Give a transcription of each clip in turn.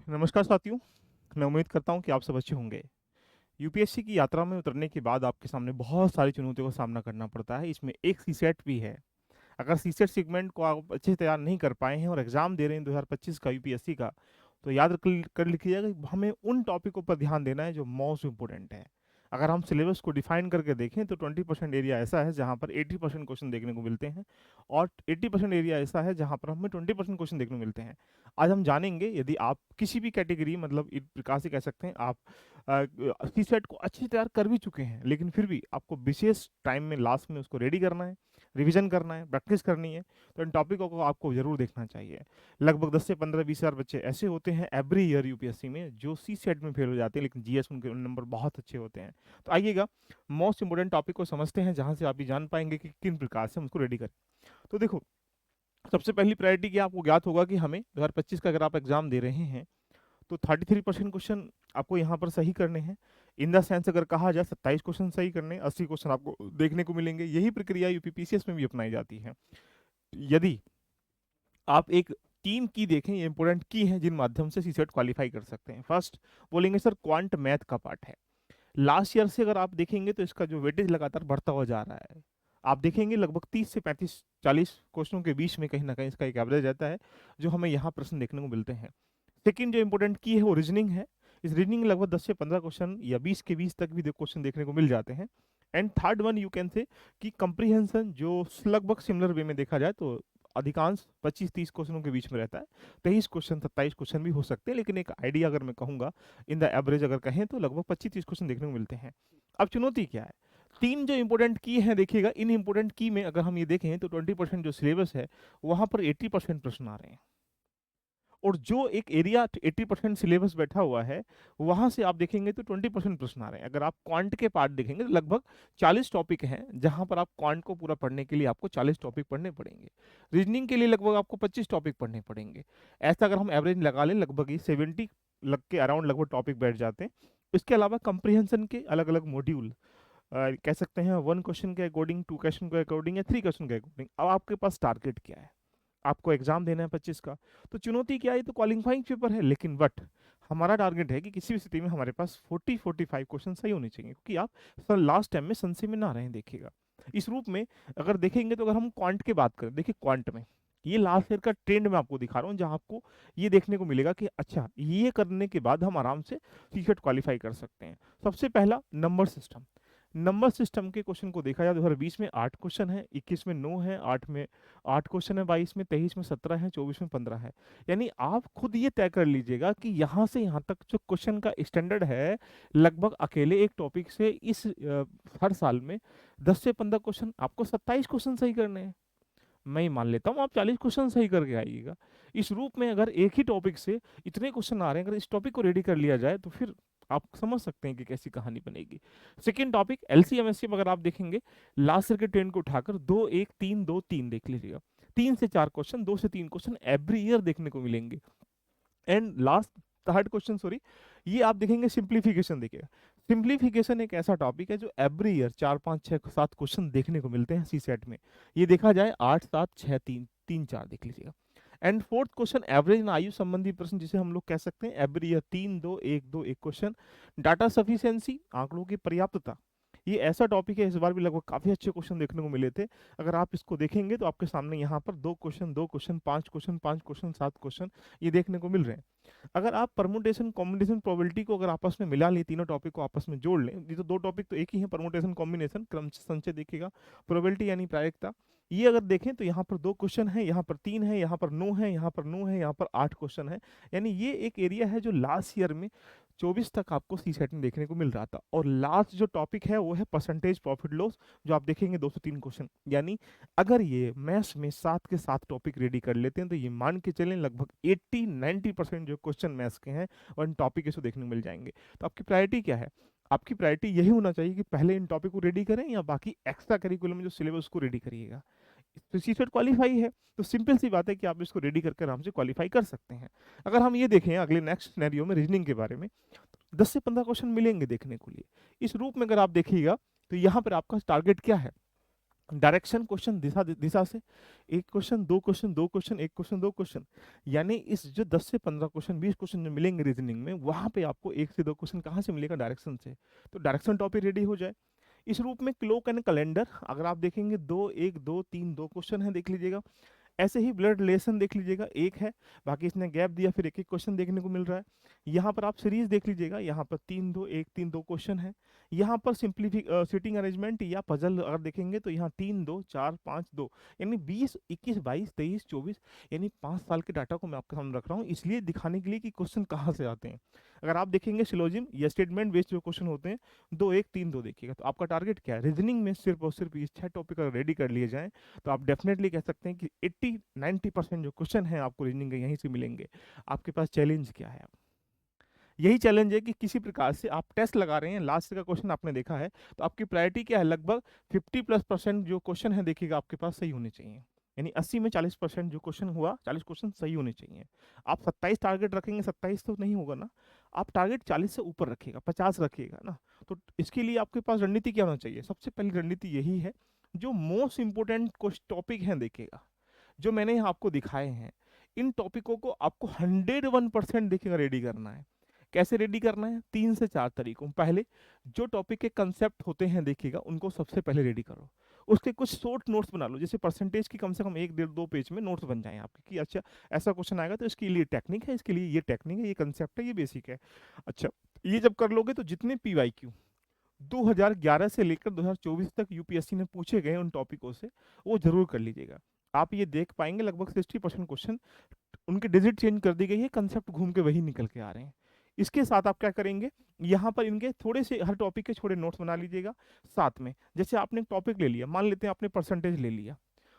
नमस्कार साथियों। मैं उम्मीद करता हूँ कि आप सब अच्छे होंगे। यूपीएससी की यात्रा में उतरने के बाद आपके सामने बहुत सारी चुनौतियों का सामना करना पड़ता है। इसमें एक सीसेट भी है। अगर सीसेट सेगमेंट को आप अच्छे से तैयार नहीं कर पाए हैं और एग्जाम दे रहे हैं 2025 का यूपीएससी का, तो याद कर लिखिएगा कि हमें उन टॉपिकों पर ध्यान देना है जो मोस्ट इंपोर्टेंट है। अगर हम सिलेबस को डिफाइन करके देखें तो 20% एरिया ऐसा है जहाँ पर 80% क्वेश्चन देखने को मिलते हैं, और 80% एरिया ऐसा है जहाँ पर हमें 20% क्वेश्चन देखने को मिलते हैं। आज हम जानेंगे, यदि आप किसी भी कैटेगरी, मतलब इस प्रकार से कह सकते हैं, आप सी सेट को अच्छे से तैयार कर भी चुके हैं, लेकिन फिर भी आपको विशेष टाइम में लास्ट में उसको रेडी करना है, रिवीजन करना है, प्रैक्टिस करनी है, तो इन टॉपिकों को आपको जरूर देखना चाहिए। लगभग 10 से 15 20 हज़ार बच्चे ऐसे होते हैं एवरी ईयर यूपीएससी में जो सी सेट में फेल हो जाते हैं, लेकिन जीएस उनके नंबर बहुत अच्छे होते हैं। तो आइएगा, मोस्ट इंपोर्टेंट टॉपिक को समझते हैं, जहां से आप ये जान पाएंगे कि किन प्रकार से हम उसको रेडी करें। तो देखो, सबसे पहली प्रायोरिटी क्या आपको ज्ञात होगा कि हमें 2025 का अगर आप एग्जाम दे रहे हैं तो 33% क्वेश्चन आपको यहाँ पर सही करने हैं। इन द सेंस अगर कहा जाए 27 क्वेश्चन सही करने, 80 क्वेश्चन आपको देखने को मिलेंगे। यही प्रक्रिया यूपीपीसीएस में भी अपनाई जाती है। यदि आप एक तीन की देखें, ये इंपॉर्टेंट की हैं जिन माध्यम से सीसेट क्वालिफाई कर सकते हैं। फर्स्ट बोलेंगे सर, क्वांट मैथ का पार्ट है। लास्ट ईयर से अगर आप देखेंगे तो इसका जो वेटेज लगातार बढ़ता हुआ जा रहा है। आप देखेंगे लगभग 30 से 35 40 क्वेश्चनों के बीच में कहीं ना कहीं इसका एक एवरेज रहता है, जो हमें यहाँ प्रश्न देखने को मिलते हैं। सेकंड जो इंपॉर्टेंट की है वो रीजनिंग है। इस रीजनिंग में लगभग 10 से 15 क्वेश्चन या 20 के 20 तक भी क्वेश्चन देखने को मिल जाते हैं। And third one you can say कि कंप्रीहेंशन, जो लगभग सिमिलर वे में देखा जाए तो अधिकांश 25-30 क्वेश्चनों के बीच में रहता है। 23 क्वेश्चन 27 क्वेश्चन भी हो सकते हैं, लेकिन एक आइडिया अगर मैं कहूंगा, इन द एवरेज अगर कहें तो लगभग 25-30 क्वेश्चन देखने को मिलते हैं। अब चुनौती क्या है? तीन जो इंपॉर्टेंट की है, देखिएगा इन इंपॉर्टेंट की में अगर हम ये देखें तो 20% जो सिलेबस है वहां पर 80% प्रश्न आ रहे हैं। और जो एक एरिया 80% सिलेबस बैठा हुआ है, वहां से आप देखेंगे तो 20% प्रश्न आ रहे हैं। अगर आप क्वांट के पार्ट देखेंगे तो लगभग 40 टॉपिक हैं, जहां पर आप क्वांट को पूरा पढ़ने के लिए आपको 40 टॉपिक पढ़ने पड़ेंगे। रीजनिंग के लिए लगभग आपको 25 टॉपिक पढ़ने पड़ेंगे। ऐसा अगर हम एवरेज लगा लें, लगभग ये 70 लग के अराउंड लगभग टॉपिक बैठ जाते हैं। इसके अलावा कंप्रीहेंशन के अलग अलग मॉड्यूल, कह सकते हैं 1 क्वेश्चन के अकॉर्डिंग, 2 क्वेश्चन के अकॉर्डिंग या 3 क्वेश्चन के अकॉर्डिंग। अब आपके पास टारगेट क्या है? आपको एग्जाम देना है 25 का, तो चुनौती क्या है? तो क्वालिफाइंग पेपर है, लेकिन बट हमारा टारगेट है कि किसी भी स्थिति में हमारे पास 40-45 क्वेश्चन सही होने चाहिए, क्योंकि आप सर लास्ट टाइम में संशय में ना रहें। देखिएगा इस रूप में अगर देखेंगे तो अगर हम क्वांट की बात करें, देखिए क्वांट में ये लास्ट ईयर का ट्रेंड मैं आपको दिखा रहा हूँ, जहां आपको ये देखने को मिलेगा कि अच्छा, ये करने के बाद हम आराम से सीसेट क्वालिफाई कर सकते हैं। सबसे पहला नंबर सिस्टम। नंबर सिस्टम के क्वेश्चन को देखा जाए 2020 में 8 क्वेश्चन है, 21 में 9 है, 8 में 8 क्वेश्चन है, 22 में 23 में 17 है, 24 में 15 है। यानी आप खुद ये तय कर लीजिएगा कि यहाँ से यहाँ तक जो क्वेश्चन का स्टैंडर्ड है, लगभग अकेले एक टॉपिक से इस हर साल में 10 से 15 क्वेश्चन, आपको 27 क्वेश्चन सही करने हैं। मैं ही मान लेता हूँ आप 40 क्वेश्चन सही करके आइएगा। इस रूप में अगर एक ही टॉपिक से इतने क्वेश्चन आ रहे हैं, अगर इस टॉपिक को रेडी कर लिया जाए तो फिर आप समझ सकते हैं कि कैसी कहानी बनेगी। सेकंड टॉपिक एलसीएम एससीएम, अगर आप देखेंगे लास्ट ईयर के ट्रेंड को उठाकर 2-1-3-2-3 देख लीजिएगा। 3 से 4 क्वेश्चन, 2 से 3 क्वेश्चन एवरी ईयर देखने को मिलेंगे। And last third question, sorry, ये आप देखेंगे सिंप्लीफिकेशन। देखिएगा सिंप्लीफिकेशन एक ऐसा टॉपिक है जो एवरी ईयर 4-5-6-7 क्वेश्चन देखने को मिलते हैं सी सेट में। ये देखा जाए 8-7-6-3-3-4 देख लीजिएगा। एंड फोर्थ क्वेश्चन एवरेज ना आयु संबंधी प्रश्न, जिसे हम लोग कह सकते हैं every year 3-2-1-2-1 question. Data sufficiency, आंकड़ों की पर्याप्तता, ये ऐसा टॉपिक है, इस बार भी लगभग काफी अच्छे क्वेश्चन देखने को मिले थे। अगर आप इसको देखेंगे तो आपके सामने यहाँ पर 2 question 2 question 5 question 5 question 7 question ये देखने को मिल रहे हैं। अगर आप परमुटेशन कॉम्बिनेशन प्रोबेबिलिटी को अगर आपस में मिला लें, तीनों टॉपिक को आपस में जोड़ लें, ये तो दो टॉपिक तो एक ही है, परमुटेशन कॉम्बिनेशन क्रम संचय देखिएगा, प्रोबेबिलिटी यानी प्रायिकता। ये अगर देखें तो यहाँ पर 2 क्वेश्चन है, यहाँ पर 3 है, यहाँ पर 9 है, यहाँ पर 9 है, यहाँ पर 8 क्वेश्चन है। यानी ये एक एरिया है जो लास्ट ईयर में 24 तक आपको सी सेट में देखने को मिल रहा था। और लास्ट जो टॉपिक है वो है परसेंटेज प्रॉफिट लॉस, जो आप देखेंगे 2 से 3 क्वेश्चन। यानी अगर ये मैथ्स में 7 के 7 टॉपिक रेडी कर लेते हैं तो ये मान के चलें लगभग 80-90% जो क्वेश्चन मैथ्स के हैं और इन टॉपिक से देखने को मिल जाएंगे। तो आपकी प्रायोरिटी क्या है? आपकी प्रायोरिटी यही होना चाहिए कि पहले इन टॉपिक को रेडी करें या बाकी एक्स्ट्रा करिकुलम जो सिलेबस उसको रेडी करिएगा। तो सी सेट क्वालिफाई है, तो सिंपल सी बात है कि आप इसको रेडी करके आराम से क्वालिफाई कर सकते हैं। अगर हम ये देखें अगले नेक्स्ट सिनेरियो में रीजनिंग के बारे में, 10 से 15 क्वेश्चन मिलेंगे देखने को लिए। इस रूप में अगर आप देखिएगा तो यहाँ पर आपका टारगेट क्या है? डायरेक्शन क्वेश्चन दिशा दिशा से, एक क्वेश्चन, दो क्वेश्चन, दो क्वेश्चन, एक क्वेश्चन, दो क्वेश्चन, यानी इस जो 10 से 15 क्वेश्चन, 20 क्वेश्चन जो मिलेंगे रीजनिंग में, वहां पे आपको एक से दो क्वेश्चन कहाँ से मिलेगा? डायरेक्शन से। तो डायरेक्शन टॉपिक रेडी हो जाए। इस रूप में क्लोक एंड कैलेंडर अगर आप देखेंगे, दो एक दो तीन, दो क्वेश्चन है, देख लीजिएगा। ऐसे ही ब्लड रिलेशन देख लीजिएगा, एक है, बाकी इसने गैप दिया, फिर एक एक क्वेश्चन देखने को मिल रहा है। यहाँ पर आप सीरीज देख लीजिएगा, यहाँ पर तीन दो एक तीन दो क्वेश्चन है। यहाँ पर सिंप्लीफिक सीटिंग अरेंजमेंट या पजल अगर देखेंगे तो यहाँ तीन दो चार पाँच दो, यानी 20 21 22 23 24, यानी 5 साल के डाटा को मैं आपके सामने रख रहा हूँ, इसलिए दिखाने के लिए कि क्वेश्चन कहाँ से आते हैं। अगर आप देखेंगे सिलोजिम या स्टेटमेंट बेस्ड जो क्वेश्चन होते हैं, दो एक तीन दो देखिएगा, तो आपका टारगेट क्या है? रीजनिंग में सिर्फ और सिर्फ ये 6 टॉपिक अगर रेडी कर लिए जाएं, तो आप डेफिनेटली कह सकते हैं कि 80-90% जो क्वेश्चन है आपको रीजनिंग के यहीं से मिलेंगे। आपके पास चैलेंज क्या है? यही चैलेंज है कि किसी प्रकार से आप टेस्ट लगा रहे हैं, लास्ट का क्वेश्चन आपने देखा है, तो आपकी प्रायोरिटी क्या है? लगभग 50+% जो क्वेश्चन है देखिएगा आपके पास सही होने चाहिए, यानी 80 में 40% जो क्वेश्चन हुआ, 40 क्वेश्चन सही होने चाहिए। आप 27 टारगेट रखेंगे, 27 तो नहीं होगा ना, आप टारगेट 40 से ऊपर रखिएगा, 50 रखिएगा ना। तो इसके लिए आपके पास रणनीति क्या होना चाहिए? सबसे पहली रणनीति यही है, जो मोस्ट इंपोर्टेंट कुछ टॉपिक हैं देखिएगा, जो मैंने यहाँ आपको दिखाए हैं, इन टॉपिकों को आपको 101% देखिएगा रेडी करना है। कैसे रेडी करना है? 3 से 4 तरीकों। पहले, जो टॉपिक के कंसेप्ट होते हैं देखिएगा, उनको सबसे पहले रेडी करो। उसके कुछ शॉर्ट नोट्स बना लो, जैसे परसेंटेज की कम से कम 1 1.5 2 पेज में नोट्स बन जाएं आपके, कि अच्छा ऐसा क्वेश्चन आएगा तो इसके लिए टेक्निक है, इसके लिए ये टेक्निक है, ये कंसेप्ट है, ये बेसिक है। अच्छा, ये जब कर लोगे तो जितने PYQ 2011 से लेकर 2024 तक यूपीएससी ने पूछे गए उन टॉपिकों से, वो जरूर कर लीजिएगा। आप ये देख पाएंगे लगभग 60% क्वेश्चन उनके डिजिट चेंज कर दी गई है, कंसेप्ट घूम के वही निकल के आ रहे हैं। इसके साथ आप क्या करेंगे, यहाँ पर इनके थोड़े से हर टॉपिक के थोड़े नोट्स बना लीजिएगा साथ में। जैसे आपने टॉपिक ले लिया, मान लेते हैं आपने परसेंटेज ले लिया,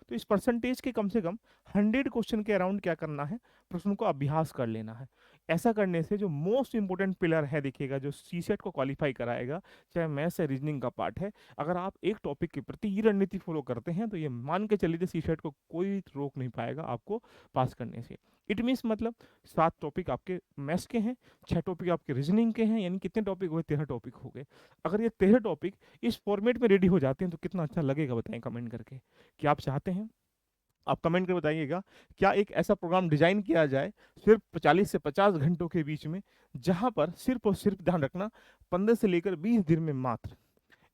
तो इस परसेंटेज के कम से कम 100 क्वेश्चन के अराउंड क्या करना है, प्रश्नों को अभ्यास कर लेना है। ऐसा करने से जो मोस्ट इंपोर्टेंट पिलर है देखिएगा, जो सीसेट को क्वालिफाई कराएगा, चाहे मैथ्स या रीजनिंग का पार्ट है, अगर आप एक टॉपिक के प्रति ये रणनीति फॉलो करते हैं, तो ये मान के चलिए सीसेट को कोई रोक नहीं पाएगा आपको पास करने से। इट मीन्स मतलब 7 टॉपिक आपके मैथ्स के हैं, 6 टॉपिक आपके रीजनिंग के हैं, यानी कितने टॉपिक हुए? 13 टॉपिक हो गए। अगर ये 13 टॉपिक इस फॉर्मेट में रेडी हो जाते हैं तो कितना अच्छा लगेगा, बताएं कमेंट करके। क्या आप चाहते हैं? आप कमेंट करके बताइएगा, क्या एक ऐसा प्रोग्राम डिजाइन किया जाए सिर्फ 40 से 50 घंटों के बीच में, जहां पर सिर्फ और सिर्फ ध्यान रखना 15 से लेकर 20 दिन में मात्र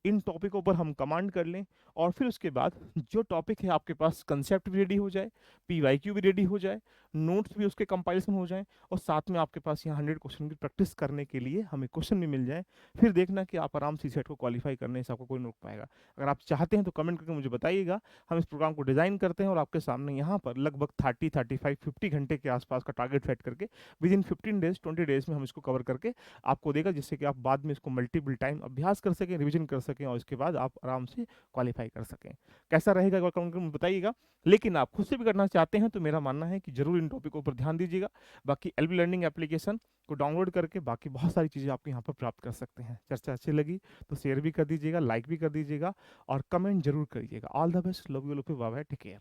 इन टॉपिकों पर हम कमांड कर लें, और फिर उसके बाद जो टॉपिक है आपके पास कंसेप्ट भी रेडी हो जाए, PYQ भी रेडी हो जाए, नोट्स भी उसके कंपाइलेशन हो जाए, और साथ में आपके पास यहाँ 100 क्वेश्चन की प्रैक्टिस करने के लिए हमें क्वेश्चन भी मिल जाए। फिर देखना कि आप आराम से सेट को क्वालिफाई करने से आपको कोई नहीं रोक पाएगा। अगर आप चाहते हैं तो कमेंट करके मुझे बताइएगा, हम इस प्रोग्राम को डिजाइन करते हैं और आपके सामने यहाँ पर लगभग 30 35 50 घंटे के आसपास का टारगेट सेट करके विद इन 15 डेज 20 डेज में हम इसको कवर करके आपको देगा, जिससे कि आप बाद में इसको मल्टीपल टाइम अभ्यास कर सकें, रिवीजन कर सकें, और इसके बाद आप आराम से क्वालिफाई कर सकें। कैसा रहेगा एक कमेंट में बताइएगा। लेकिन आप खुद से भी करना चाहते हैं तो मेरा मानना है कि जरूर इन टॉपिकों पर ध्यान दीजिएगा। बाकी एलबी लर्निंग एप्लीकेशन को डाउनलोड करके बाकी बहुत सारी चीज़ें आपको यहाँ पर प्राप्त कर सकते हैं। चर्चा अच्छी लगी तो शेयर भी कर दीजिएगा, लाइक भी कर दीजिएगा, और कमेंट जरूर करिएगा। All the best, love you, bye bye, take care.